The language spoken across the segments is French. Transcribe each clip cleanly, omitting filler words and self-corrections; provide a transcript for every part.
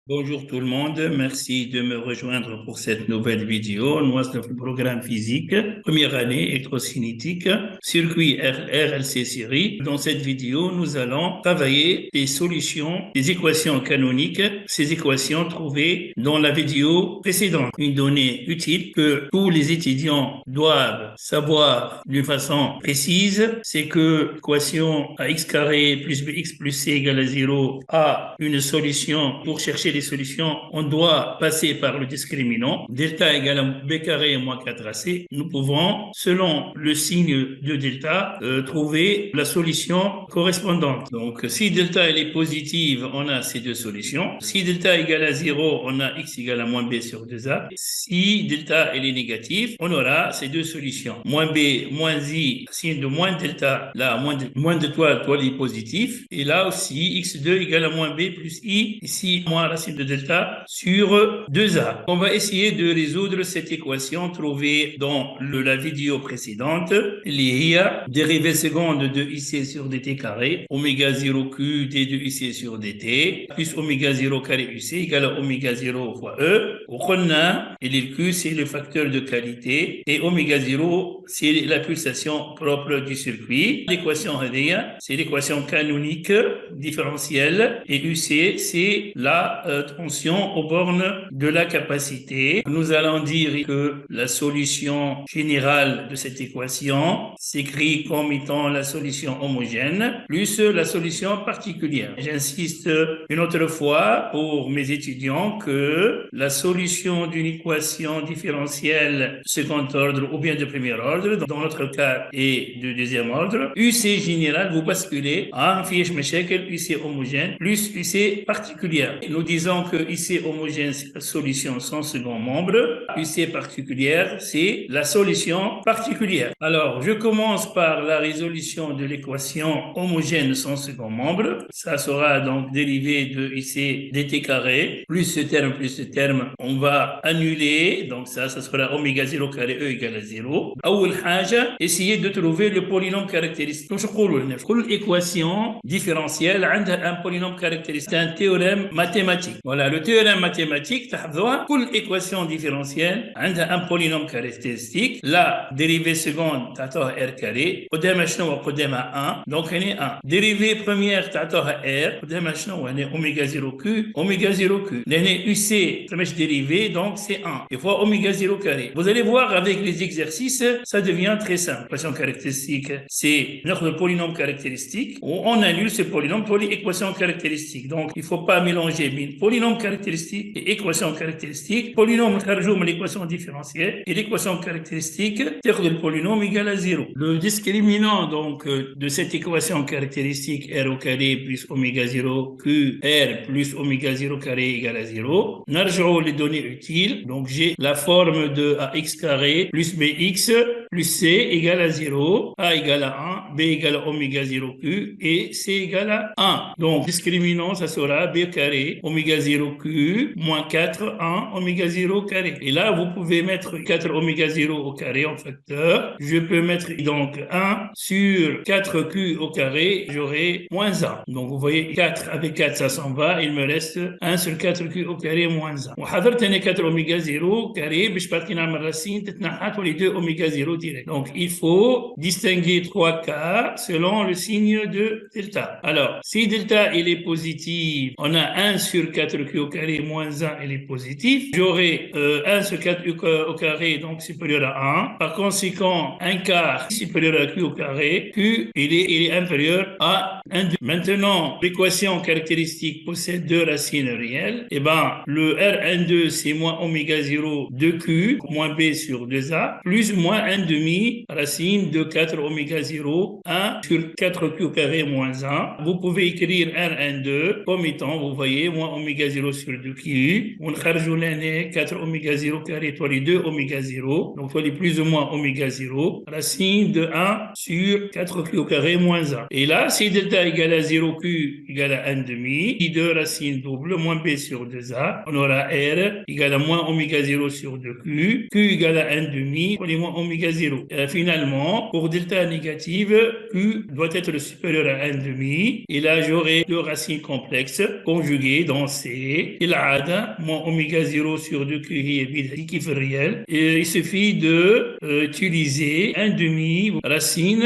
Bonjour tout le monde, merci de me rejoindre pour cette nouvelle vidéo. Moi, c'est le programme physique, première année électrocinétique, circuit RLC série. Dans cette vidéo, nous allons travailler des solutions, des équations canoniques, ces équations trouvées dans la vidéo précédente. Une donnée utile que tous les étudiants doivent savoir d'une façon précise, c'est que l'équation ax carré plus bx plus c égale à 0 a une solution. Pour chercher les solutions, on doit passer par le discriminant. Delta égale à b carré moins 4ac. Nous pouvons, selon le signe de delta, trouver la solution correspondante. Donc, si delta elle est positive, on a ces deux solutions. Si delta égale à 0, on a x égale à moins b sur 2a. Si delta elle est négative, on aura ces deux solutions. Moins b, moins i, signe de moins delta, là, moins de toile est positif. Et là aussi, x2 égale à moins b plus i, ici, moins racine de delta sur 2a. On va essayer de résoudre cette équation trouvée dans la vidéo précédente. Il y a dérivée seconde de ic sur dt carré, oméga 0 q d de ic sur dt, plus oméga 0 carré uc égale à oméga 0 fois e. Et le q, c'est le facteur de qualité, et oméga 0, c'est la pulsation propre du circuit. L'équation c'est l'équation canonique différentielle, et UC, c'est la tension aux bornes de la capacité. Nous allons dire que la solution générale de cette équation s'écrit comme étant la solution homogène plus la solution particulière. J'insiste une autre fois pour mes étudiants que la solution d'une équation différentielle de second ordre ou bien de premier ordre, dans notre cas, est de deuxième ordre, UC général, vous basculez en fiche مشاكل UC homogène plus UC particulière. Nous disons que UC homogène, c'est la solution sans second membre. UC particulière, c'est la solution particulière. Alors, je commence par la résolution de l'équation homogène sans second membre. Ça sera donc dérivé de UC dt carré, plus ce terme, on va annuler. Donc ça sera oméga 0 carré E égale à 0. أول حاجة, essayer de trouver le polynôme caractéristique. Donc, je crois que l'équation différentielle a un polynôme caractéristique. C'est un théorème mathématique. Voilà, le théorème mathématique, toute équation différentielle a un polynôme caractéristique. La dérivée seconde, تعطوها r carré. قدامها شنو؟ قدامها 1. Donc, on est 1. Dérivée première, تعطوها r. قدامها شنو؟ on est oméga 0 q. Oméga 0 q. L'année UC, ça marche dérivé, donc c'est 1. Et fois oméga 0 carré. Vous allez voir avec les exercices, ça devient très simple. L'équation caractéristique, c'est notre polynôme caractéristique. On annule ce polynôme pour l'équation caractéristique. Donc, il ne faut pas mélanger polynôme caractéristique et équation caractéristique. Polynôme, l'équation différentielle et l'équation caractéristique, c'est le polynôme égal à 0. Le discriminant, donc, de cette équation caractéristique, r au carré plus oméga 0 q, r plus oméga 0 carré égale à 0. Narjou les données utiles. Donc, j'ai la forme de ax carré plus bx plus c égale à 0, a égale à 1, b égale à oméga 0 q et c égale à 1. Donc, discriminant, ça sera b carré, oméga 0 q, moins 4, 1, oméga 0 carré. Et là, vous pouvez mettre 4 oméga 0 au carré en facteur. Je peux mettre donc 1 sur 4q au carré, j'aurai moins 1. Donc, vous voyez, 4 avec 4, ça s'en va. Il me reste 1 sur 4q au carré moins 1. وحضرت هنا 4 oméga 0 carré باش باقي نعمل راسين تتنحى les deux oméga 0 direct. Donc, il faut distinguer 3 cas selon le signe de delta. Alors, si delta il est positif, on a 1 sur 4q au carré moins 1, il est positif. J'aurai 1 sur 4q au carré, donc supérieur à 1. Par conséquent, un quart supérieur à q au carré, q il est inférieur à 1. Maintenant, l'équation caractéristique possède deux racines réelles. Et ben, le R12, c'est moins oméga 0 2q, moins b sur 2a, plus moins 1 demi racine de 4 oméga 0, 1 sur 4q au carré moins 1. Vous pouvez écrire R12 comme étant, vous voyez, moins oméga 0 sur 2q. On charge 4 oméga 0 carré, toi les 2 oméga 0. Donc, toi les plus ou moins oméga 0, racine de 1 sur 4q au carré moins 1. Et là, si delta égale à 0q égale à 1 demi, i 2 racine double, moins b sur 2a, on aura r égale à moins oméga 0 sur 2q, q égale à 1 demi, on est moins oméga 0. Finalement, pour delta négative, Q doit être supérieur à 1,5. Et là, j'aurai deux racines complexes conjuguées dans C. Il a moins oméga 0 sur 2Q qui fait réel. Et il suffit de utiliser 1,5 racine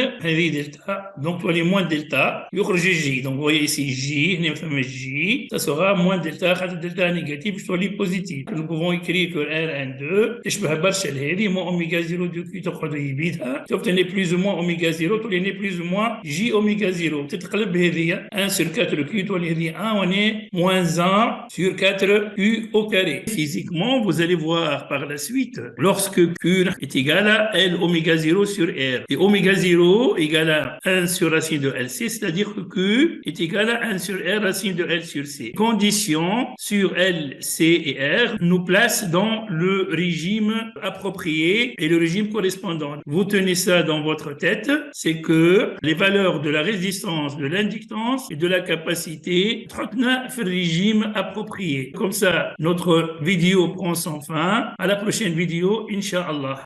delta. Donc, pour les moins delta, يخرج J. Donc, vous voyez ici J, J, ça sera moins delta, delta négatif, soit les positif. Nous pouvons écrire que Rn2, تشبه برشا لهذه moins oméga 0 2Q تقعد يبيدها تبتني plus ou moins oméga 0 تولي plus ou moins J oméga 0 تتقلب هذه 1 sur 4Q تولي هذه 1 on est moins 1 sur 4Q au carré. Physiquement, vous allez voir par la suite, lorsque Q est égal à L oméga 0 sur R, et oméga 0 égale à 1 sur racine de LC, c'est-à-dire que Q est égal à 1 sur R racine de L sur C. Condition sur L, C et R nous place dans le régime approprié et le régime correspondant. Vous tenez ça dans votre tête, c'est que les valeurs de la résistance, de l'inductance et de la capacité trottent le régime approprié. Comme ça, notre vidéo prend son fin. À la prochaine vidéo, Inch'Allah.